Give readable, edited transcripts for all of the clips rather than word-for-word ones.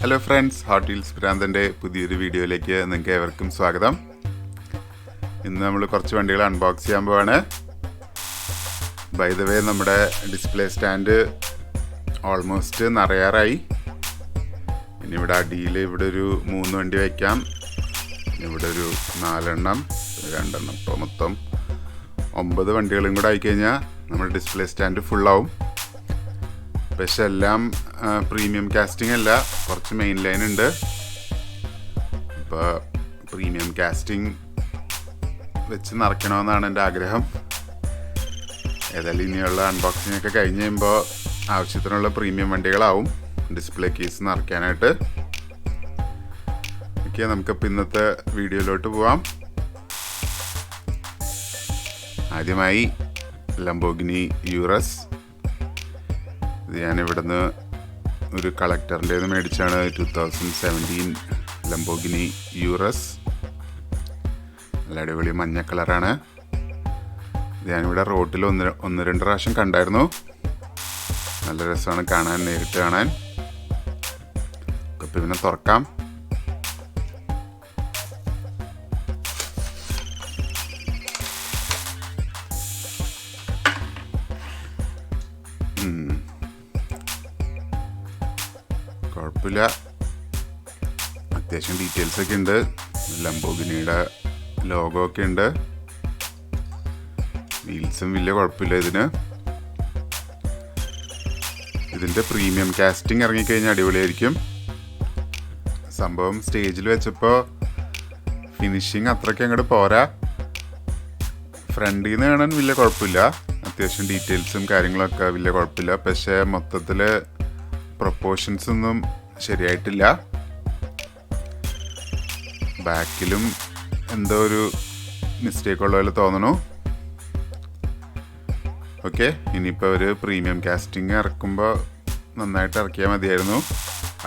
Hello friends, hot wheels പ്രാന്തൻ്റെ പുതിയൊരു വീഡിയോയിലേക്ക് നിങ്ങൾക്ക് ഏവർക്കും സ്വാഗതം. ഇന്ന് നമ്മൾ കുറച്ച് വണ്ടികൾ അൺബോക്സ് ചെയ്യാൻ പോവാണ്. ബൈ ദ വേ, നമ്മുടെ ഡിസ്പ്ലേ സ്റ്റാൻഡ് ഓൾമോസ്റ്റ് നിറയാറായി. ഇനി ഇവിടെ അടിയിൽ ഇവിടെ ഒരു 3 വണ്ടി വയ്ക്കാം, ഇവിടെ ഒരു 4 എണ്ണം, 2 എണ്ണം, ഇപ്പോൾ മൊത്തം 9 വണ്ടികളും കൂടെ ആയിക്കഴിഞ്ഞാൽ നമ്മുടെ ഡിസ്പ്ലേ സ്റ്റാൻഡ് ഫുള്ളാവും. പക്ഷെ എല്ലാം പ്രീമിയം കാസ്റ്റിംഗ് അല്ല, കുറച്ച് മെയിൻ ലൈൻ ഉണ്ട്. ഇപ്പോൾ പ്രീമിയം കാസ്റ്റിംഗ് വെച്ച് നിറയ്ക്കണമെന്നാണ് എൻ്റെ ആഗ്രഹം. ഏതായാലും ഇനിയുള്ള അൺബോക്സിംഗ് ഒക്കെ കഴിഞ്ഞ് കഴിയുമ്പോൾ ആവശ്യത്തിനുള്ള പ്രീമിയം വണ്ടികളാവും ഡിസ്പ്ലേ കേസ് നിറയ്ക്കാനായിട്ട്. ഓക്കെ, നമുക്കിപ്പോൾ ഇന്നത്തെ വീഡിയോയിലോട്ട് പോവാം. ആദ്യമായി ലംബോർഗിനി യൂറസ്. ഇത് ഞാനിവിടുന്ന് ഒരു കളക്ടറിൻ്റെ മേടിച്ചാണ്. 2017 ലംബോർഗിനി യൂറസ്. നല്ല അടിപൊളി മഞ്ഞ കളറാണ്. ഇത് ഞാനിവിടെ റോട്ടിൽ ഒന്ന് രണ്ട് പ്രാവശ്യം കണ്ടായിരുന്നു. നല്ല രസമാണ് കാണാൻ, നേരിട്ട് കാണാൻ. അപ്പം പിന്നെ തുറക്കാം. കുഴപ്പമില്ല, അത്യാവശ്യം ഡീറ്റെയിൽസ് ഒക്കെ ഉണ്ട്. ലംബോർഗിനിയുടെ ലോഗോ ഒക്കെ ഉണ്ട്. വീൽസും വലിയ കുഴപ്പമില്ല ഇതിന്. ഇതിൻ്റെ പ്രീമിയം കാസ്റ്റിംഗ് ഇറങ്ങിക്കഴിഞ്ഞാൽ അടിപൊളിയായിരിക്കും. സംഭവം സ്റ്റേജിൽ വെച്ചപ്പോൾ ഫിനിഷിങ് അത്രയ്ക്ക് അങ്ങോട്ട് പോരാ. ഫ്രണ്ടിൽ നിന്ന് കാണാൻ വലിയ കുഴപ്പമില്ല, അത്യാവശ്യം ഡീറ്റെയിൽസും കാര്യങ്ങളൊക്കെ വലിയ കുഴപ്പമില്ല. പക്ഷേ മൊത്തത്തിൽ പ്രൊപ്പോർഷൻസ് ഒന്നും ശരിയായിട്ടില്ല. ബാക്കിലും എന്തോ ഒരു മിസ്റ്റേക്ക് ഉള്ള പോലെ തോന്നണു. ഓക്കെ, ഇനിയിപ്പോൾ ഒരു പ്രീമിയം കാസ്റ്റിംഗ് ഇറക്കുമ്പോൾ നന്നായിട്ട് ഇറക്കിയാൽ മതിയായിരുന്നു.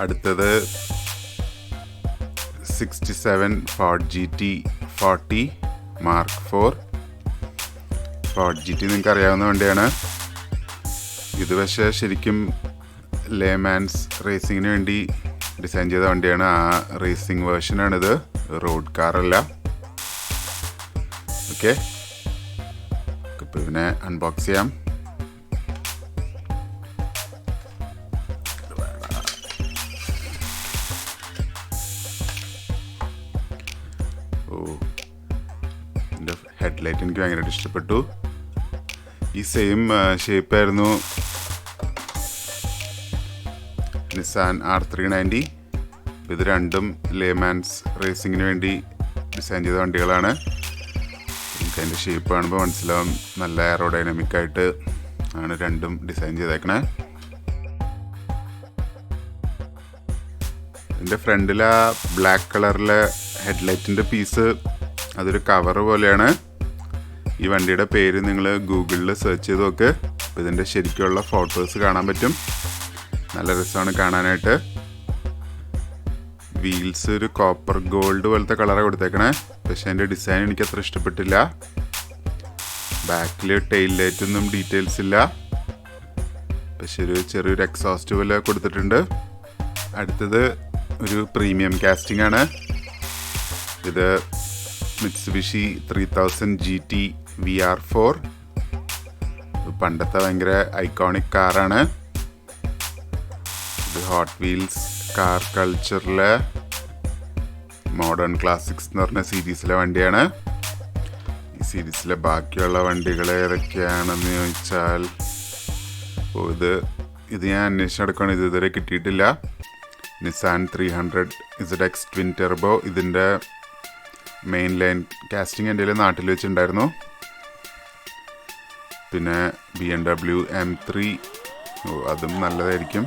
അടുത്തത് 67 Ford GT 40 Mark 4. Ford GT നിങ്ങൾക്ക് അറിയാവുന്ന വണ്ടിയാണ്. ഇത് പക്ഷേ ശരിക്കും ലേമാൻസ് റേസിങ്ങിന് വേണ്ടി ഡിസൈൻ ചെയ്ത വണ്ടിയാണ്. ആ റേസിംഗ് വേർഷനാണിത്, റോഡ് കാറല്ല. ഓക്കെ, ഇപ്പോൾ ഇതിനെ അൺബോക്സ് ചെയ്യാം. ഓ, എൻ്റെ ഹെഡ്ലൈറ്റ് എനിക്ക് ഭയങ്കരമായിട്ട് ഇഷ്ടപ്പെട്ടു. ഈ സെയിം ഷേപ്പായിരുന്നു നിസാൻ R390. ഇത് രണ്ടും ലേമാൻസ് റേസിങ്ങിന് വേണ്ടി ഡിസൈൻ ചെയ്ത വണ്ടികളാണ്. എനിക്ക് അതിൻ്റെ ഷേപ്പ് കാണുമ്പോൾ മനസ്സിലാവും, നല്ല എയറോഡൈനാമിക്കായിട്ട് ആണ് രണ്ടും ഡിസൈൻ ചെയ്തേക്കണേ. ഇതിൻ്റെ ഫ്രണ്ടിലെ ബ്ലാക്ക് കളറിലെ ഹെഡ്ലൈറ്റിൻ്റെ പീസ് അതൊരു കവറ് പോലെയാണ്. ഈ വണ്ടിയുടെ പേര് നിങ്ങൾ ഗൂഗിളിൽ സെർച്ച് ചെയ്ത് നോക്ക്. അപ്പോൾ ഇതിൻ്റെ ശരിക്കുള്ള ഫോട്ടോസ് കാണാൻ പറ്റും. നല്ല രസമാണ് കാണാനായിട്ട്. വീൽസ് ഒരു കോപ്പർ ഗോൾഡ് പോലത്തെ കളറാണ് കൊടുത്തേക്കണേ. പക്ഷേ അതിൻ്റെ ഡിസൈൻ എനിക്ക് അത്ര ഇഷ്ടപ്പെട്ടില്ല. ബാക്കിൽ ടെയിൽ ലൈറ്റൊന്നും ഡീറ്റെയിൽസ് ഇല്ല. പക്ഷെ ഒരു ചെറിയൊരു എക്സോസ്റ്റ് പോലെ കൊടുത്തിട്ടുണ്ട്. അടുത്തത് ഒരു പ്രീമിയം കാസ്റ്റിംഗ് ആണ്. ഇത് മിത്സുബിഷി 3000 GT VR4. പണ്ടത്തെ ഭയങ്കര ഐക്കോണിക് കാറാണ്. ഇത് ഹോട്ട് വീൽസ് കാർ കൾച്ചറിലെ മോഡേൺ ക്ലാസിക്സ് എന്ന് പറഞ്ഞ സീരീസിലെ വണ്ടിയാണ്. ഈ സീരീസിലെ ബാക്കിയുള്ള വണ്ടികൾ ഏതൊക്കെയാണെന്ന് ചോദിച്ചാൽ, ഇത് ഞാൻ അന്വേഷിച്ചെടുക്കുകയാണ്. ഇത് ഇതുവരെ കിട്ടിയിട്ടില്ല. Nissan 300 ZX twin Turbo. ഇതിൻ്റെ മെയിൻ ലൈൻ കാസ്റ്റിംഗ് എൻ്റെ നാട്ടിൽ വെച്ചിട്ടുണ്ടായിരുന്നു. പിന്നെ BMW M3, അതും നല്ലതായിരിക്കും.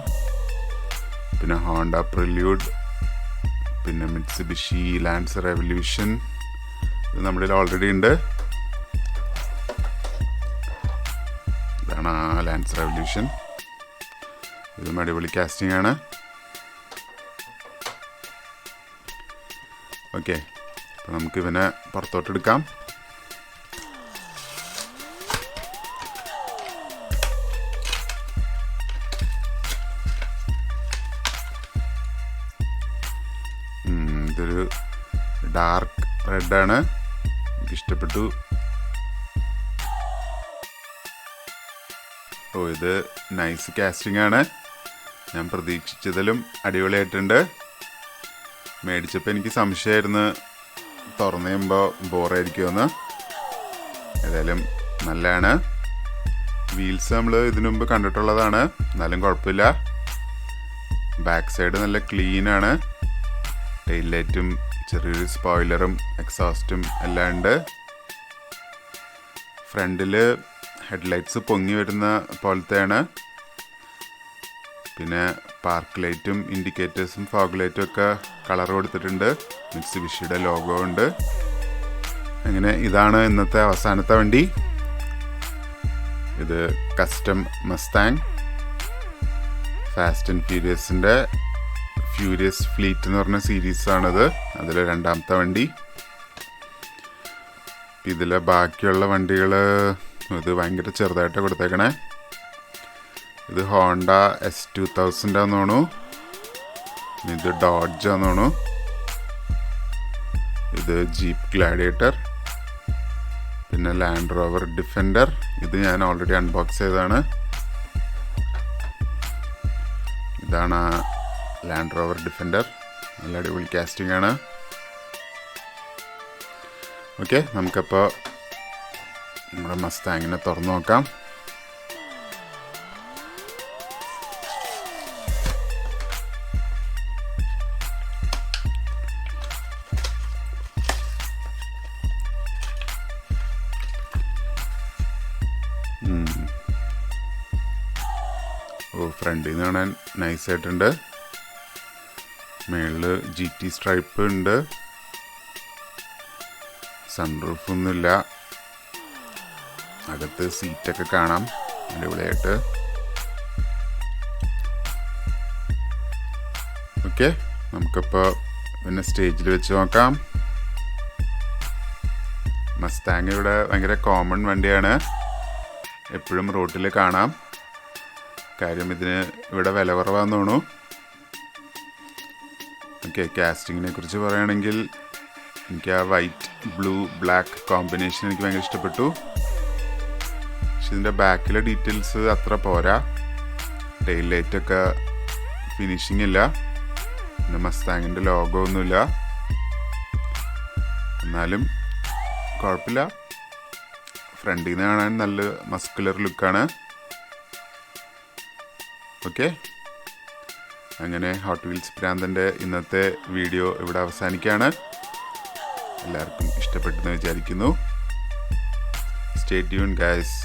പിന്നെ ഹോണ്ട പ്രില്യൂഡ്, പിന്നെ മിത്സുബിഷി ലാൻസർ റെവല്യൂഷൻ. ഇത് നമ്മുടെ ഓൾറെഡി ഉണ്ട്. ഇതാണ് ആ ലാൻസർ റെവല്യൂഷൻ. ഇതും അടിപൊളി കാസ്റ്റിംഗ് ആണ്. ഓക്കെ, അപ്പോൾ നമുക്ക് ഇവനെ പുറത്തോട്ടെടുക്കാം. ഇതൊരു ഡാർക്ക് റെഡാണ്, എനിക്കിഷ്ടപ്പെട്ടു. ഇത് നൈസ് കാസ്റ്റിംഗ് ആണ്, ഞാൻ പ്രതീക്ഷിച്ചതിലും അടിപൊളിയായിട്ടുണ്ട്. മേടിച്ചപ്പോൾ എനിക്ക് സംശയമായിരുന്നു തുറന്നു കഴിയുമ്പോൾ ബോറായിരിക്കുമെന്ന്. ഏതായാലും നല്ലതാണ്. വീൽസ് നമ്മൾ ഇതിനു മുമ്പ് കണ്ടിട്ടുള്ളതാണ്, എന്നാലും കുഴപ്പമില്ല. ബാക്ക് സൈഡ് നല്ല ക്ലീനാണ്. ടെയിൽ ലൈറ്റും ചെറിയൊരു സ്പോയിലറും എക്സോസ്റ്റും എല്ലാം ഉണ്ട്. ഫ്രണ്ടിൽ ഹെഡ്ലൈറ്റ്സ് പൊങ്ങി വരുന്ന പോലത്തെയാണ്. പിന്നെ പാർക്ക് ലൈറ്റും ഇൻഡിക്കേറ്റേഴ്സും ഫോഗ് ലൈറ്റും ഒക്കെ കളർ കൊടുത്തിട്ടുണ്ട്. മിറ്റ്സുബിഷിയുടെ ലോഗോ ഉണ്ട്. അങ്ങനെ ഇതാണ് ഇന്നത്തെ അവസാനത്തെ വണ്ടി. ഇത് കസ്റ്റം മസ്താങ്, ഫാസ്റ്റ് ആൻഡ് ഫ്യൂരിയസിൻ്റെ ഫ്യൂരിയസ് ഫ്ലീറ്റ് എന്ന് പറഞ്ഞ സീരീസാണിത്. അതിലെ രണ്ടാമത്തെ വണ്ടി. ഇതിലെ ബാക്കിയുള്ള വണ്ടികൾ ഇത് ഭയങ്കര ചെറുതായിട്ട് കൊടുത്തേക്കണേ. ഇത് ഹോണ്ട S2000 ആണെന്ന് തോന്നുന്നു. ഇത് ഡോഡ്ജ് ആണെന്ന് തോന്നുന്നു. ഇത് ജീപ്പ് ഗ്ലാഡിയേറ്റർ, പിന്നെ ലാൻഡ് റോവർ ഡിഫൻഡർ. ഇത് ഞാൻ ഓൾറെഡി അൺബോക്സ് ചെയ്തതാണ്. ഇതാണ് ലാൻഡ് റോവർ ഡിഫൻഡർ, നല്ല അടിപൊളി കാസ്റ്റിംഗ് ആണ്. ഓക്കെ, നമുക്കപ്പോൾ നമ്മുടെ മസ്താങ്ങിനെ തുറന്നു നോക്കാം. ഫ്രണ്ടിൽ നിന്ന് കാണാൻ നൈസായിട്ടുണ്ട്. മേളിൽ GT സ്ട്രൈപ്പ് ഉണ്ട്. സൺറൂഫൊന്നുമില്ല. അകത്ത് സീറ്റൊക്കെ കാണാം അടിപൊളിയായിട്ട്. ഓക്കെ, നമുക്കിപ്പോൾ പിന്നെ സ്റ്റേജിൽ വെച്ച് നോക്കാം. മസ്താങ് ഇവിടെ ഭയങ്കര കോമൺ വണ്ടിയാണ്, എപ്പോഴും റോട്ടിൽ കാണാം. കാര്യം ഇതിന് ഇവിടെ വില കുറവാന്ന് തോന്നുന്നു. ഓക്കെ, കാസ്റ്റിങ്ങിനെ കുറിച്ച് പറയുകയാണെങ്കിൽ എനിക്ക് ആ വൈറ്റ് ബ്ലൂ ബ്ലാക്ക് കോമ്പിനേഷൻ എനിക്ക് ഭയങ്കര ഇഷ്ടപ്പെട്ടു. പക്ഷെ ഇതിൻ്റെ ബാക്കിലെ ഡീറ്റെയിൽസ് അത്ര പോരാ. ടെയിൽ ലൈറ്റൊക്കെ ഫിനിഷിംഗ് ഇല്ല. പിന്നെ മസ്താങ്ങിൻ്റെ ലോഗോ ഒന്നുമില്ല. എന്നാലും കുഴപ്പമില്ല. ഫ്രണ്ടിൽ നിന്ന് കാണാൻ നല്ല മസ്കുലർ ലുക്കാണ്. ഓക്കെ, അങ്ങനെ ഹോട്ട് വീൽസ് പ്രാന്തൻ്റെ ഇന്നത്തെ വീഡിയോ ഇവിടെ അവസാനിക്കുകയാണ്. എല്ലാവർക്കും ഇഷ്ടപ്പെട്ടെന്ന് വിചാരിക്കുന്നു. Stay tune guys.